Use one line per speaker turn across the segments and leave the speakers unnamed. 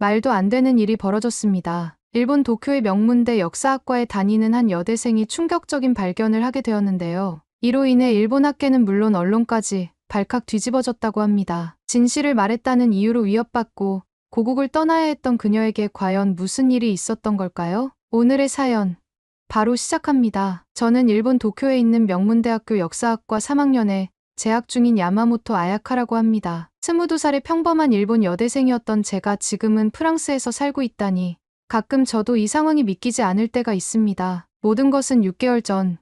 말도 안 되는 일이 벌어졌습니다. 일본 도쿄의 명문대 역사학과에 다니는 한 여대생이 충격적인 발견을 하게 되었는데요. 이로 인해 일본 학계는 물론 언론까지 발칵 뒤집어졌다고 합니다. 진실을 말했다는 이유로 위협받고 고국을 떠나야 했던 그녀에게 과연 무슨 일이 있었던 걸까요? 오늘의 사연 바로 시작합니다. 저는 일본 도쿄에 있는 명문대학교 역사학과 3학년에 재학 중인 야마모토 아야카라고 합니다. 22살의 평범한 일본 여대생이었던 제가 지금은 프랑스에서 살고 있다니 가끔 저도 이 상황이 믿기지 않을 때가 있습니다. 모든 것은 6개월 전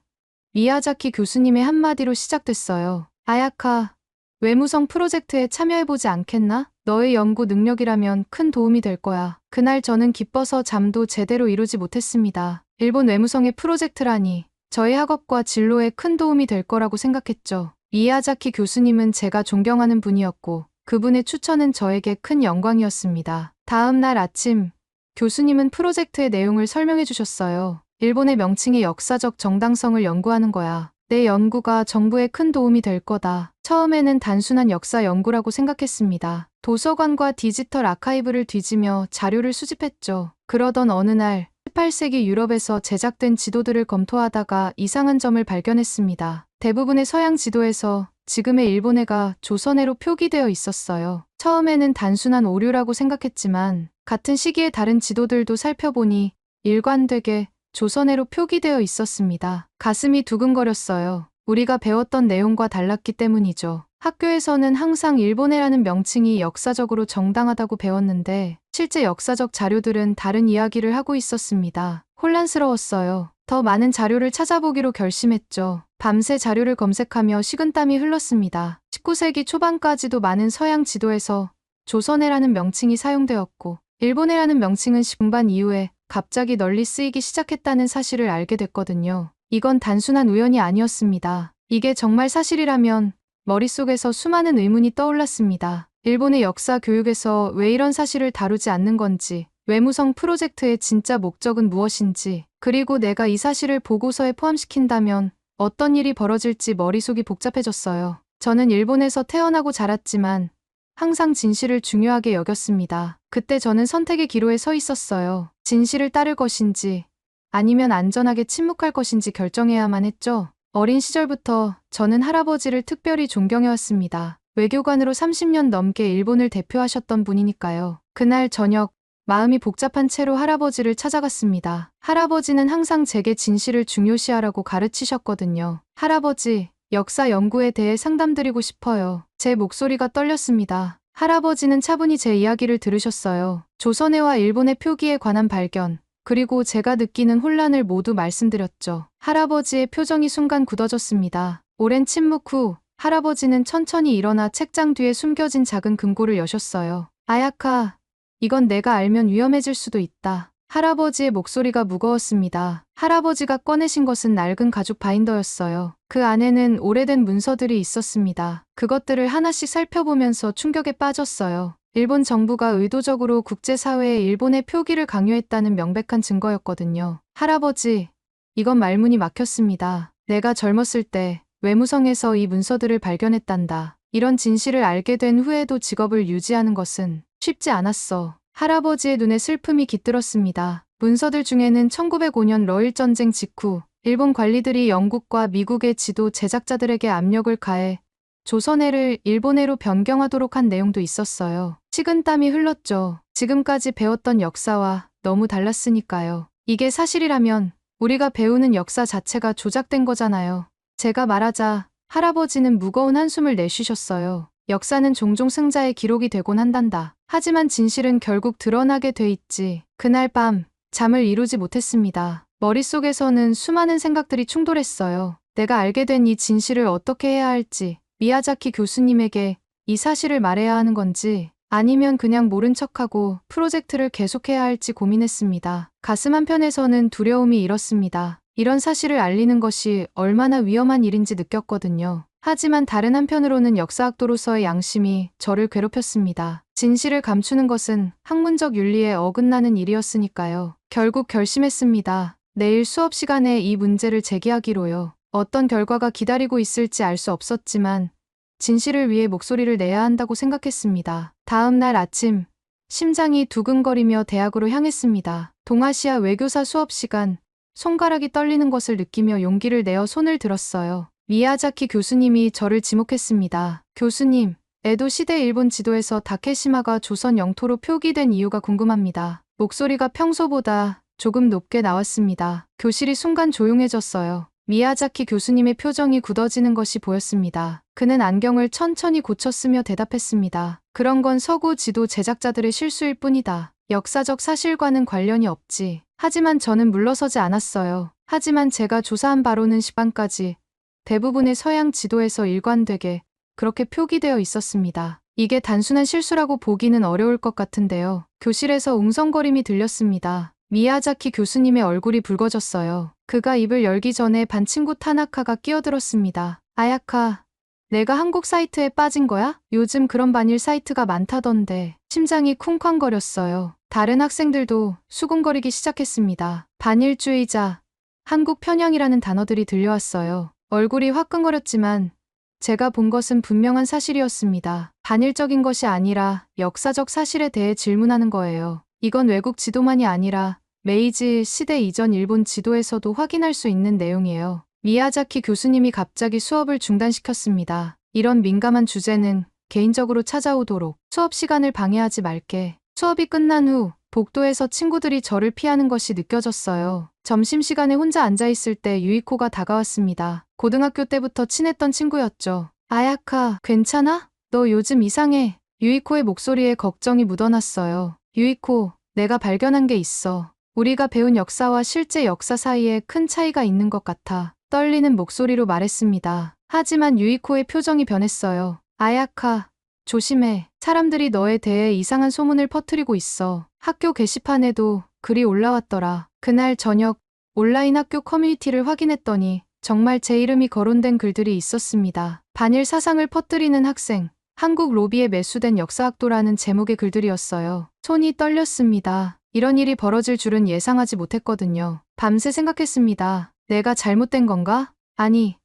미야자키 교수님의 한마디로 시작됐어요. 아야카, 외무성 프로젝트에 참여해보지 않겠나? 너의 연구 능력이라면 큰 도움이 될 거야. 그날 저는 기뻐서 잠도 제대로 이루지 못했습니다. 일본 외무성의 프로젝트라니 저의 학업과 진로에 큰 도움이 될 거라고 생각했죠. 미야자키 교수님은 제가 존경하는 분이었고 그분의 추천은 저에게 큰 영광이었습니다. 다음 날 아침 교수님은 프로젝트의 내용을 설명해 주셨어요. 일본의 명칭의 역사적 정당성을 연구하는 거야. 내 연구가 정부에 큰 도움이 될 거다. 처음에는 단순한 역사 연구라고 생각했습니다. 도서관과 디지털 아카이브를 뒤지며 자료를 수집했죠. 그러던 어느 날 18세기 유럽에서 제작된 지도들을 검토하다가 이상한 점을 발견했습니다. 대부분의 서양 지도에서 지금의 일본해가 조선해로 표기되어 있었어요. 처음에는 단순한 오류라고 생각했지만 같은 시기의 다른 지도들도 살펴보니 일관되게 조선해로 표기되어 있었습니다. 가슴이 두근거렸어요. 우리가 배웠던 내용과 달랐기 때문이죠. 학교에서는 항상 일본해라는 명칭이 역사적으로 정당하다고 배웠는데 실제 역사적 자료들은 다른 이야기를 하고 있었습니다. 혼란스러웠어요. 더 많은 자료를 찾아보기로 결심했죠. 밤새 자료를 검색하며 식은땀이 흘렀습니다. 19세기 초반까지도 많은 서양 지도에서 조선해라는 명칭이 사용되었고 일본해라는 명칭은 중반 이후에 갑자기 널리 쓰이기 시작했다는 사실을 알게 됐거든요. 이건 단순한 우연이 아니었습니다. 이게 정말 사실이라면 머릿속에서 수많은 의문이 떠올랐습니다. 일본의 역사 교육에서 왜 이런 사실을 다루지 않는 건지, 외무성 프로젝트의 진짜 목적은 무엇인지, 그리고 내가 이 사실을 보고서에 포함시킨다면 어떤 일이 벌어질지 머릿속이 복잡해졌어요. 저는 일본에서 태어나고 자랐지만 항상 진실을 중요하게 여겼습니다. 그때 저는 선택의 기로에 서 있었어요. 진실을 따를 것인지 아니면 안전하게 침묵할 것인지 결정해야만 했죠. 어린 시절부터 저는 할아버지를 특별히 존경해왔습니다. 외교관으로 30년 넘게 일본을 대표하셨던 분이니까요. 그날 저녁 마음이 복잡한 채로 할아버지를 찾아갔습니다. 할아버지는 항상 제게 진실을 중요시하라고 가르치셨거든요. 할아버지, 역사 연구에 대해 상담드리고 싶어요. 제 목소리가 떨렸습니다. 할아버지는 차분히 제 이야기를 들으셨어요. 조선해와 일본의 표기에 관한 발견, 그리고 제가 느끼는 혼란을 모두 말씀드렸죠. 할아버지의 표정이 순간 굳어졌습니다. 오랜 침묵 후 할아버지는 천천히 일어나 책장 뒤에 숨겨진 작은 금고를 여셨어요. 아야카, 이건 내가 알면 위험해질 수도 있다. 할아버지의 목소리가 무거웠습니다. 할아버지가 꺼내신 것은 낡은 가죽 바인더였어요. 그 안에는 오래된 문서들이 있었습니다. 그것들을 하나씩 살펴보면서 충격에 빠졌어요. 일본 정부가 의도적으로 국제사회에 일본의 표기를 강요했다는 명백한 증거였거든요. 할아버지, 이건 말문이 막혔습니다. 내가 젊었을 때 외무성에서 이 문서들을 발견했단다. 이런 진실을 알게 된 후에도 직업을 유지하는 것은 쉽지 않았어. 할아버지의 눈에 슬픔이 깃들었습니다. 문서들 중에는 1905년 러일전쟁 직후 일본 관리들이 영국과 미국의 지도 제작자들에게 압력을 가해 조선해를 일본해로 변경하도록 한 내용도 있었어요. 식은땀이 흘렀죠. 지금까지 배웠던 역사와 너무 달랐으니까요. 이게 사실이라면 우리가 배우는 역사 자체가 조작된 거잖아요. 제가 말하자 할아버지는 무거운 한숨을 내쉬셨어요. 역사는 종종 승자의 기록이 되곤 한단다. 하지만 진실은 결국 드러나게 돼 있지. 그날 밤 잠을 이루지 못했습니다. 머릿속에서는 수많은 생각들이 충돌했어요. 내가 알게 된 이 진실을 어떻게 해야 할지, 미야자키 교수님에게 이 사실을 말해야 하는 건지, 아니면 그냥 모른 척하고 프로젝트를 계속해야 할지 고민했습니다. 가슴 한편에서는 두려움이 일었습니다. 이런 사실을 알리는 것이 얼마나 위험한 일인지 느꼈거든요. 하지만 다른 한편으로는 역사학도로서의 양심이 저를 괴롭혔습니다. 진실을 감추는 것은 학문적 윤리에 어긋나는 일이었으니까요. 결국 결심했습니다. 내일 수업 시간에 이 문제를 제기하기로요. 어떤 결과가 기다리고 있을지 알 수 없었지만 진실을 위해 목소리를 내야 한다고 생각했습니다. 다음 날 아침 심장이 두근거리며 대학으로 향했습니다. 동아시아 외교사 수업 시간, 손가락이 떨리는 것을 느끼며 용기를 내어 손을 들었어요. 미야자키 교수님이 저를 지목했습니다. 교수님, 에도 시대 일본 지도에서 다케시마가 조선 영토로 표기된 이유가 궁금합니다. 목소리가 평소보다 조금 높게 나왔습니다. 교실이 순간 조용해졌어요. 미야자키 교수님의 표정이 굳어지는 것이 보였습니다. 그는 안경을 천천히 고쳤으며 대답했습니다. 그런 건 서구 지도 제작자들의 실수일 뿐이다. 역사적 사실과는 관련이 없지. 하지만 저는 물러서지 않았어요. 하지만 제가 조사한 바로는 시반까지 대부분의 서양 지도에서 일관되게 그렇게 표기되어 있었습니다. 이게 단순한 실수라고 보기는 어려울 것 같은데요. 교실에서 웅성거림이 들렸습니다. 미야자키 교수님의 얼굴이 붉어졌어요. 그가 입을 열기 전에 반 친구 타나카가 끼어들었습니다. 아야카, 내가 한국 사이트에 빠진 거야? 요즘 그런 반일 사이트가 많다던데. 심장이 쿵쾅거렸어요. 다른 학생들도 수군거리기 시작했습니다. 반일주의자, 한국 편향이라는 단어들이 들려왔어요. 얼굴이 화끈거렸지만 제가 본 것은 분명한 사실이었습니다. 반일적인 것이 아니라 역사적 사실에 대해 질문하는 거예요. 이건 외국 지도만이 아니라 메이지 시대 이전 일본 지도에서도 확인할 수 있는 내용이에요. 미야자키 교수님이 갑자기 수업을 중단시켰습니다. 이런 민감한 주제는 개인적으로 찾아오도록. 수업 시간을 방해하지 말게. 수업이 끝난 후 복도에서 친구들이 저를 피하는 것이 느껴졌어요. 점심시간에 혼자 앉아있을 때 유이코가 다가왔습니다. 고등학교 때부터 친했던 친구였죠. 아야카, 괜찮아? 너 요즘 이상해. 유이코의 목소리에 걱정이 묻어났어요. 유이코, 내가 발견한 게 있어. 우리가 배운 역사와 실제 역사 사이에 큰 차이가 있는 것 같아. 떨리는 목소리로 말했습니다. 하지만 유이코의 표정이 변했어요. 아야카, 조심해. 사람들이 너에 대해 이상한 소문을 퍼뜨리고 있어. 학교 게시판에도 글이 올라왔더라. 그날 저녁 온라인 학교 커뮤니티를 확인했더니 정말 제 이름이 거론된 글들이 있었습니다. 반일 사상을 퍼뜨리는 학생, 한국 로비에 매수된 역사학도라는 제목의 글들이었어요. 손이 떨렸습니다. 이런 일이 벌어질 줄은 예상하지 못했거든요. 밤새 생각했습니다. 내가 잘못된 건가? 아니,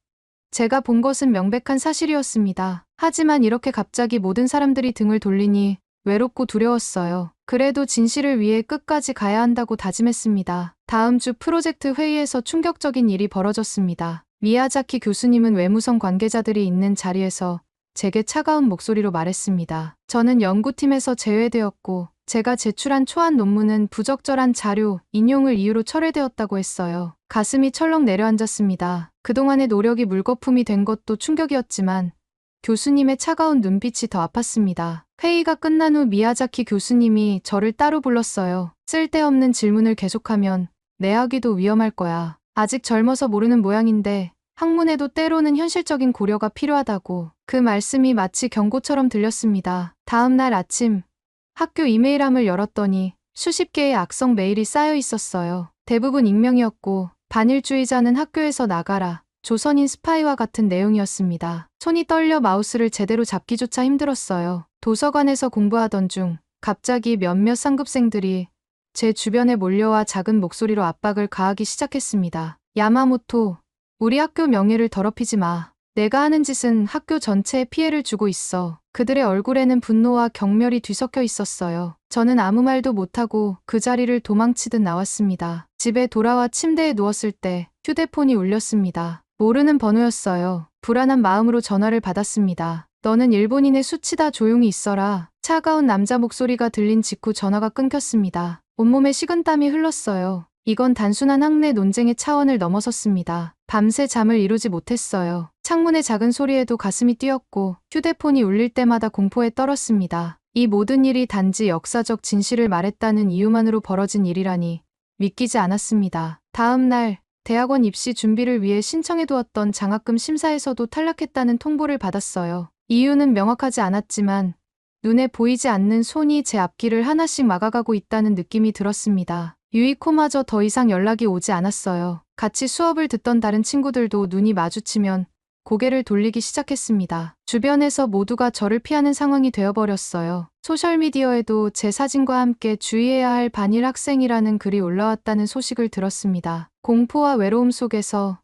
제가 본 것은 명백한 사실이었습니다. 하지만 이렇게 갑자기 모든 사람들이 등을 돌리니 외롭고 두려웠어요. 그래도 진실을 위해 끝까지 가야 한다고 다짐했습니다. 다음 주 프로젝트 회의에서 충격적인 일이 벌어졌습니다. 미야자키 교수님은 외무성 관계자들이 있는 자리에서 제게 차가운 목소리로 말했습니다. 저는 연구팀에서 제외되었고 제가 제출한 초안 논문은 부적절한 자료, 인용을 이유로 철회되었다고 했어요. 가슴이 철렁 내려앉았습니다. 그동안의 노력이 물거품이 된 것도 충격이었지만 교수님의 차가운 눈빛이 더 아팠습니다. 회의가 끝난 후 미야자키 교수님이 저를 따로 불렀어요. 쓸데없는 질문을 계속하면 내 학위도 위험할 거야. 아직 젊어서 모르는 모양인데 학문에도 때로는 현실적인 고려가 필요하다고. 그 말씀이 마치 경고처럼 들렸습니다. 다음 날 아침 학교 이메일함을 열었더니 수십 개의 악성 메일이 쌓여 있었어요. 대부분 익명이었고 반일주의자는 학교에서 나가라, 조선인 스파이와 같은 내용이었습니다. 손이 떨려 마우스를 제대로 잡기조차 힘들었어요. 도서관에서 공부하던 중 갑자기 몇몇 상급생들이 제 주변에 몰려와 작은 목소리로 압박을 가하기 시작했습니다. 야마모토, 우리 학교 명예를 더럽히지 마. 내가 하는 짓은 학교 전체에 피해를 주고 있어. 그들의 얼굴에는 분노와 경멸이 뒤섞여 있었어요. 저는 아무 말도 못하고 그 자리를 도망치듯 나왔습니다. 집에 돌아와 침대에 누웠을 때 휴대폰이 울렸습니다. 모르는 번호였어요. 불안한 마음으로 전화를 받았습니다. 너는 일본인의 수치다. 조용히 있어라. 차가운 남자 목소리가 들린 직후 전화가 끊겼습니다. 온몸에 식은땀이 흘렀어요. 이건 단순한 학내 논쟁의 차원을 넘어섰습니다. 밤새 잠을 이루지 못했어요. 창문의 작은 소리에도 가슴이 뛰었고 휴대폰이 울릴 때마다 공포에 떨었습니다. 이 모든 일이 단지 역사적 진실을 말했다는 이유만으로 벌어진 일이라니 믿기지 않았습니다. 다음 날 대학원 입시 준비를 위해 신청해두었던 장학금 심사에서도 탈락했다는 통보를 받았어요. 이유는 명확하지 않았지만 눈에 보이지 않는 손이 제 앞길을 하나씩 막아가고 있다는 느낌이 들었습니다. 유이코마저 더 이상 연락이 오지 않았어요. 같이 수업을 듣던 다른 친구들도 눈이 마주치면 고개를 돌리기 시작했습니다. 주변에서 모두가 저를 피하는 상황이 되어버렸어요. 소셜미디어에도 제 사진과 함께 주의해야 할 반일 학생이라는 글이 올라왔다는 소식을 들었습니다. 공포와 외로움 속에서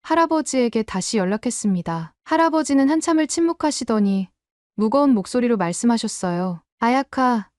할아버지에게 다시 연락했습니다. 할아버지는 한참을 침묵하시더니 무거운 목소리로 말씀하셨어요. 아야카,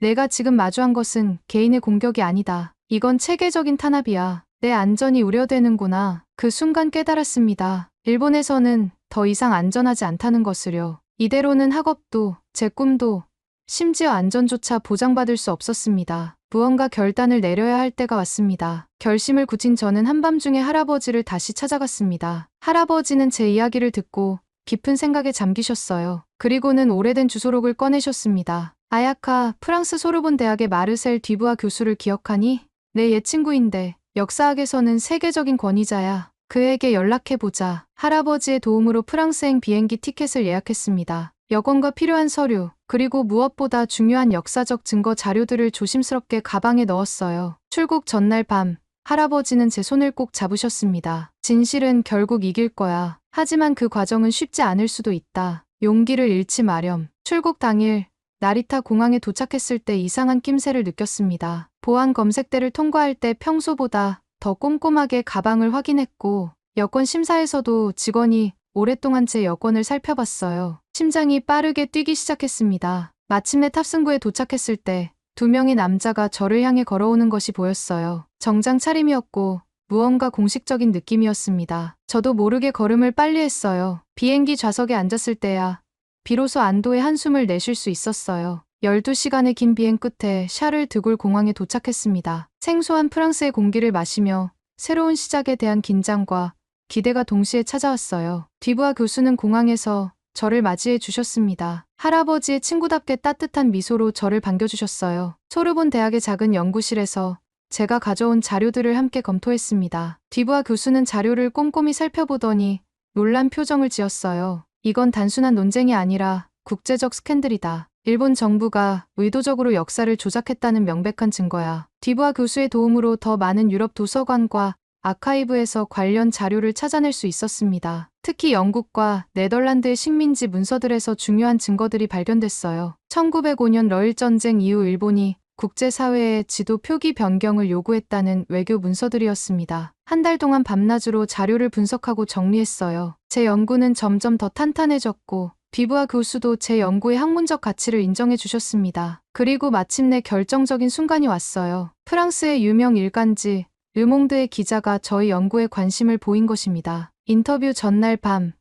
내가 지금 마주한 것은 개인의 공격이 아니다. 이건 체계적인 탄압이야. 내 안전이 우려되는구나. 그 순간 깨달았습니다. 일본에서는 더 이상 안전하지 않다는 것을요. 이대로는 학업도, 제 꿈도, 심지어 안전조차 보장받을 수 없었습니다. 무언가 결단을 내려야 할 때가 왔습니다. 결심을 굳힌 저는 한밤중에 할아버지를 다시 찾아갔습니다. 할아버지는 제 이야기를 듣고 깊은 생각에 잠기셨어요. 그리고는 오래된 주소록을 꺼내셨습니다. 아야카, 프랑스 소르본 대학의 마르셀 뒤부아 교수를 기억하니? 내 옛 친구인데 역사학에서는 세계적인 권위자야. 그에게 연락해보자. 할아버지의 도움으로 프랑스행 비행기 티켓을 예약했습니다. 여권과 필요한 서류, 그리고 무엇보다 중요한 역사적 증거 자료들을 조심스럽게 가방에 넣었어요. 출국 전날 밤, 할아버지는 제 손을 꼭 잡으셨습니다. 진실은 결국 이길 거야. 하지만 그 과정은 쉽지 않을 수도 있다. 용기를 잃지 마렴. 출국 당일, 나리타 공항에 도착했을 때 이상한 낌새를 느꼈습니다. 보안 검색대를 통과할 때 평소보다 더 꼼꼼하게 가방을 확인했고, 여권 심사에서도 직원이 오랫동안 제 여권을 살펴봤어요. 심장이 빠르게 뛰기 시작했습니다. 마침내 탑승구에 도착했을 때 2명의 남자가 저를 향해 걸어오는 것이 보였어요. 정장 차림이었고 무언가 공식적인 느낌이었습니다. 저도 모르게 걸음을 빨리 했어요. 비행기 좌석에 앉았을 때야 비로소 안도의 한숨을 내쉴 수 있었어요. 12시간의 긴 비행 끝에 샤를 드골 공항에 도착했습니다. 생소한 프랑스의 공기를 마시며 새로운 시작에 대한 긴장과 기대가 동시에 찾아왔어요. 뒤부아 교수는 공항에서 저를 맞이해 주셨습니다. 할아버지의 친구답게 따뜻한 미소로 저를 반겨주셨어요. 소르본 대학의 작은 연구실에서 제가 가져온 자료들을 함께 검토했습니다. 뒤부아 교수는 자료를 꼼꼼히 살펴보더니 놀란 표정을 지었어요. 이건 단순한 논쟁이 아니라 국제적 스캔들이다. 일본 정부가 의도적으로 역사를 조작했다는 명백한 증거야. 뒤부아 교수의 도움으로 더 많은 유럽 도서관과 아카이브에서 관련 자료를 찾아낼 수 있었습니다. 특히 영국과 네덜란드의 식민지 문서들에서 중요한 증거들이 발견됐어요. 1905년 러일전쟁 이후 일본이 국제사회의 지도 표기 변경을 요구했다는 외교 문서들이었습니다. 한 달 동안 밤낮으로 자료를 분석하고 정리했어요. 제 연구는 점점 더 탄탄해졌고 뒤부아 교수도 제 연구의 학문적 가치를 인정해 주셨습니다. 그리고 마침내 결정적인 순간이 왔어요. 프랑스의 유명 일간지 르몽드의 기자가 저희 연구에 관심을 보인 것입니다. 인터뷰 전날 밤,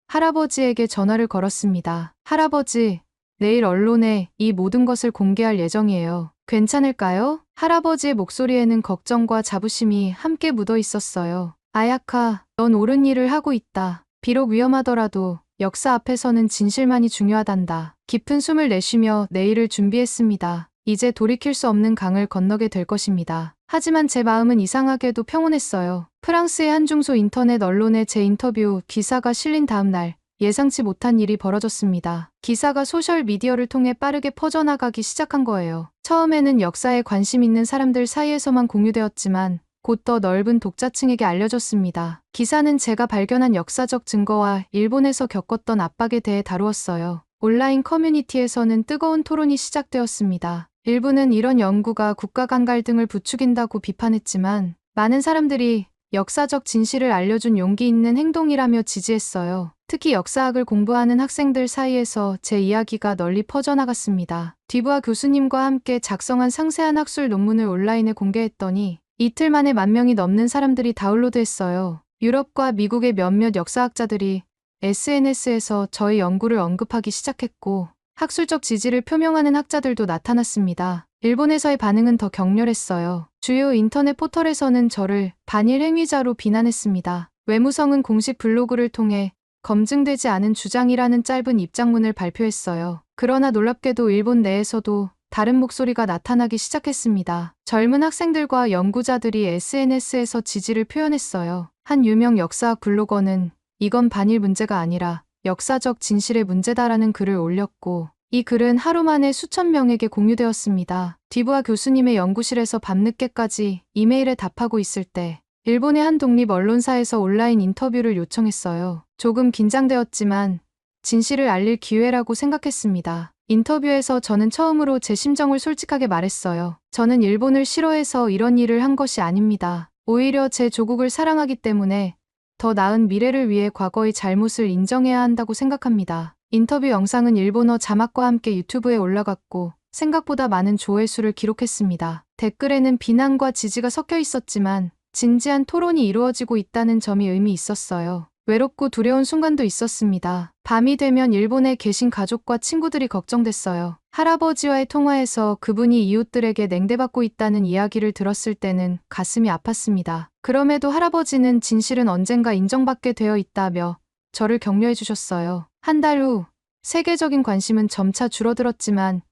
할아버지에게 전화를 걸었습니다. 할아버지, 내일 언론에 이 모든 것을 공개할 예정이에요. 괜찮을까요? 할아버지의 목소리에는 걱정과 자부심이 함께 묻어 있었어요. 아야카, 넌 옳은 일을 하고 있다. 비록 위험하더라도 역사 앞에서는 진실만이 중요하단다. 깊은 숨을 내쉬며 내일을 준비했습니다. 이제 돌이킬 수 없는 강을 건너게 될 것입니다. 하지만 제 마음은 이상하게도 평온했어요. 프랑스의 한 중소 인터넷 언론에 제 인터뷰 기사가 실린 다음 날 예상치 못한 일이 벌어졌습니다. 기사가 소셜미디어를 통해 빠르게 퍼져나가기 시작한 거예요. 처음에는 역사에 관심 있는 사람들 사이에서만 공유되었지만 곧 더 넓은 독자층에게 알려졌습니다. 기사는 제가 발견한 역사적 증거와 일본에서 겪었던 압박에 대해 다루었어요. 온라인 커뮤니티에서는 뜨거운 토론이 시작되었습니다. 일부는 이런 연구가 국가 간 갈등을 부추긴다고 비판했지만 많은 사람들이 역사적 진실을 알려준 용기 있는 행동이라며 지지했어요. 특히 역사학을 공부하는 학생들 사이에서 제 이야기가 널리 퍼져나갔습니다. 뒤부아 교수님과 함께 작성한 상세한 학술 논문을 온라인에 공개했더니 이틀 만에 10,000명이 넘는 사람들이 다운로드했어요. 유럽과 미국의 몇몇 역사학자들이 SNS에서 저의 연구를 언급하기 시작했고 학술적 지지를 표명하는 학자들도 나타났습니다. 일본에서의 반응은 더 격렬했어요. 주요 인터넷 포털에서는 저를 반일 행위자로 비난했습니다. 외무성은 공식 블로그를 통해 검증되지 않은 주장이라는 짧은 입장문을 발표했어요. 그러나 놀랍게도 일본 내에서도 다른 목소리가 나타나기 시작했습니다. 젊은 학생들과 연구자들이 SNS에서 지지를 표현했어요. 한 유명 역사학 블로거는 이건 반일 문제가 아니라 역사적 진실의 문제다라는 글을 올렸고 이 글은 하루 만에 수천 명에게 공유되었습니다. 뒤부아 교수님의 연구실에서 밤늦게까지 이메일에 답하고 있을 때 일본의 한 독립 언론사에서 온라인 인터뷰를 요청했어요. 조금 긴장되었지만 진실을 알릴 기회라고 생각했습니다. 인터뷰에서 저는 처음으로 제 심정을 솔직하게 말했어요. 저는 일본을 싫어해서 이런 일을 한 것이 아닙니다. 오히려 제 조국을 사랑하기 때문에 더 나은 미래를 위해 과거의 잘못을 인정해야 한다고 생각합니다. 인터뷰 영상은 일본어 자막과 함께 유튜브에 올라갔고 생각보다 많은 조회수를 기록했습니다. 댓글에는 비난과 지지가 섞여 있었지만 진지한 토론이 이루어지고 있다는 점이 의미 있었어요. 외롭고 두려운 순간도 있었습니다. 밤이 되면 일본에 계신 가족과 친구들이 걱정됐어요. 할아버지와의 통화에서 그분이 이웃들에게 냉대받고 있다는 이야기를 들었을 때는 가슴이 아팠습니다. 그럼에도 할아버지는 진실은 언젠가 인정받게 되어 있다며 저를 격려해 주셨어요. 한 달 후 세계적인 관심은 점차 줄어들었지만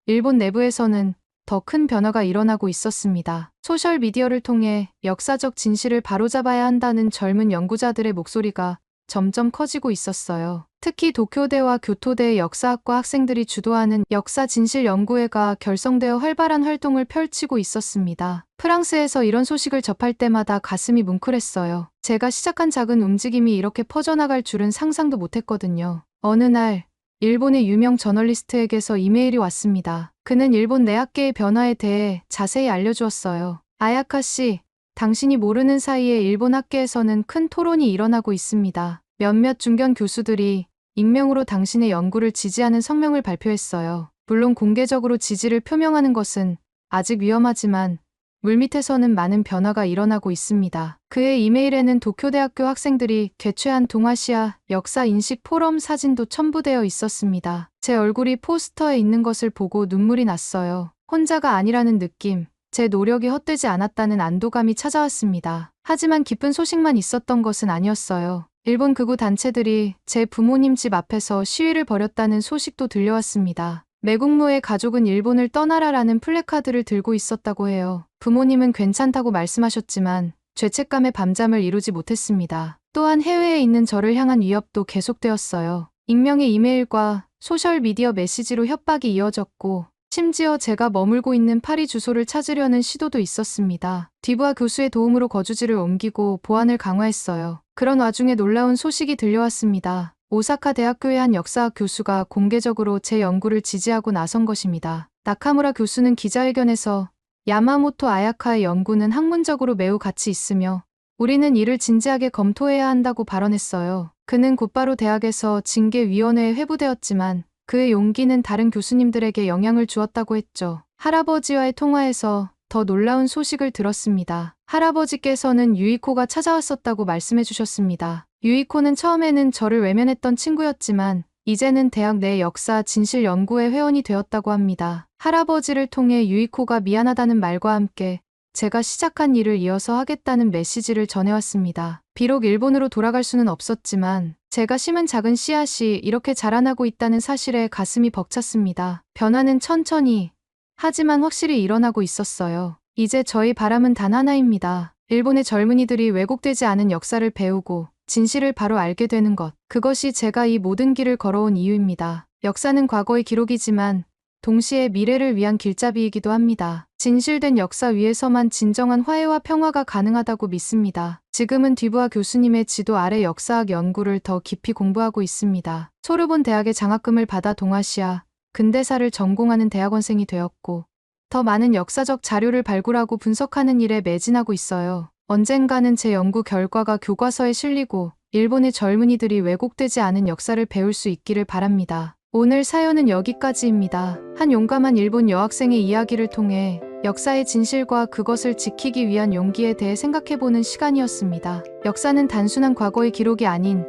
일본 내부에서는 더 큰 변화가 일어나고 있었습니다. 소셜미디어를 통해 역사적 진실을 바로잡아야 한다는 젊은 연구자들의 목소리가 점점 커지고 있었어요. 특히 도쿄대와 교토대의 역사학과 학생들이 주도하는 역사 진실 연구회가 결성되어 활발한 활동을 펼치고 있었습니다. 프랑스에서 이런 소식을 접할 때마다 가슴이 뭉클했어요. 제가 시작한 작은 움직임이 이렇게 퍼져나갈 줄은 상상도 못했거든요. 어느 날 일본의 유명 저널리스트에게서 이메일이 왔습니다. 그는 일본 내학계의 변화에 대해 자세히 알려주었어요. 아야카 씨, 당신이 모르는 사이에 일본 학계에서는 큰 토론이 일어나고 있습니다. 몇몇 중견 교수들이 익명으로 당신의 연구를 지지하는 성명을 발표했어요. 물론 공개적으로 지지를 표명하는 것은 아직 위험하지만 물밑에서는 많은 변화가 일어나고 있습니다. 그의 이메일에는 도쿄대학교 학생들이 개최한 동아시아 역사 인식 포럼 사진도 첨부되어 있었습니다. 제 얼굴이 포스터에 있는 것을 보고 눈물이 났어요. 혼자가 아니라는 느낌, 제 노력이 헛되지 않았다는 안도감이 찾아왔습니다. 하지만 기쁜 소식만 있었던 것은 아니었어요. 일본 극우 단체들이 제 부모님 집 앞에서 시위를 벌였다는 소식도 들려왔습니다. 매국노의 가족은 일본을 떠나라라는 플래카드를 들고 있었다고 해요. 부모님은 괜찮다고 말씀하셨지만 죄책감에 밤잠을 이루지 못했습니다. 또한 해외에 있는 저를 향한 위협도 계속되었어요. 익명의 이메일과 소셜미디어 메시지로 협박이 이어졌고 심지어 제가 머물고 있는 파리 주소를 찾으려는 시도도 있었습니다. 디부아 교수의 도움으로 거주지를 옮기고 보안을 강화했어요. 그런 와중에 놀라운 소식이 들려왔습니다. 오사카 대학교의 한 역사학 교수가 공개적으로 제 연구를 지지하고 나선 것입니다. 나카무라 교수는 기자회견에서 야마모토 아야카의 연구는 학문적으로 매우 가치 있으며 우리는 이를 진지하게 검토해야 한다고 발언했어요. 그는 곧바로 대학에서 징계위원회에 회부되었지만 그의 용기는 다른 교수님들에게 영향을 주었다고 했죠. 할아버지와의 통화에서 더 놀라운 소식을 들었습니다. 할아버지께서는 유이코가 찾아왔었다고 말씀해 주셨습니다. 유이코는 처음에는 저를 외면했던 친구였지만 이제는 대학 내 역사 진실 연구회 회원이 되었다고 합니다. 할아버지를 통해 유이코가 미안하다는 말과 함께 제가 시작한 일을 이어서 하겠다는 메시지를 전해왔습니다. 비록 일본으로 돌아갈 수는 없었지만 제가 심은 작은 씨앗이 이렇게 자라나고 있다는 사실에 가슴이 벅찼습니다. 변화는 천천히 하지만 확실히 일어나고 있었어요. 이제 저희 바람은 단 하나입니다. 일본의 젊은이들이 왜곡되지 않은 역사를 배우고 진실을 바로 알게 되는 것. 그것이 제가 이 모든 길을 걸어온 이유입니다. 역사는 과거의 기록이지만 동시에 미래를 위한 길잡이이기도 합니다. 진실된 역사 위에서만 진정한 화해와 평화가 가능하다고 믿습니다. 지금은 디부아 교수님의 지도 아래 역사학 연구를 더 깊이 공부하고 있습니다. 소르본 대학의 장학금을 받아 동아시아 근대사를 전공하는 대학원생이 되었고 더 많은 역사적 자료를 발굴하고 분석하는 일에 매진하고 있어요. 언젠가는 제 연구 결과가 교과서에 실리고 일본의 젊은이들이 왜곡되지 않은 역사를 배울 수 있기를 바랍니다. 오늘 사연은 여기까지입니다. 한 용감한 일본 여학생의 이야기를 통해 역사의 진실과 그것을 지키기 위한 용기에 대해 생각해보는 시간이었습니다. 역사는 단순한 과거의 기록이 아닌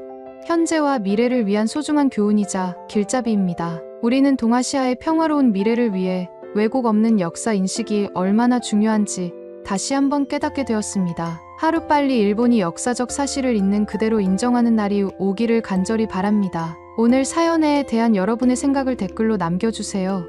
현재와 미래를 위한 소중한 교훈이자 길잡이입니다. 우리는 동아시아의 평화로운 미래를 위해 왜곡 없는 역사 인식이 얼마나 중요한지 다시 한번 깨닫게 되었습니다. 하루빨리 일본이 역사적 사실을 있는 그대로 인정하는 날이 오기를 간절히 바랍니다. 오늘 사연에 대한 여러분의 생각을 댓글로 남겨주세요.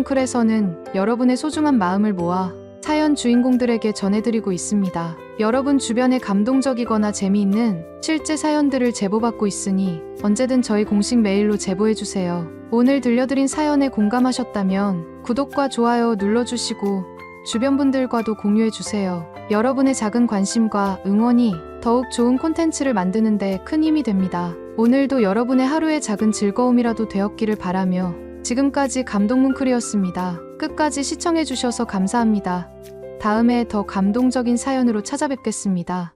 감동뭉클에서는 여러분의 소중한 마음을 모아 사연 주인공들에게 전해드리고 있습니다. 여러분 주변에 감동적이거나 재미있는 실제 사연들을 제보받고 있으니 언제든 저희 공식 메일로 제보해주세요. 오늘 들려드린 사연에 공감하셨다면 구독과 좋아요 눌러주시고 주변 분들과도 공유해주세요. 여러분의 작은 관심과 응원이 더욱 좋은 콘텐츠를 만드는 데 큰 힘이 됩니다. 오늘도 여러분의 하루의 작은 즐거움이라도 되었기를 바라며 지금까지 감동뭉클이었습니다. 끝까지 시청해주셔서 감사합니다. 다음에 더 감동적인 사연으로 찾아뵙겠습니다.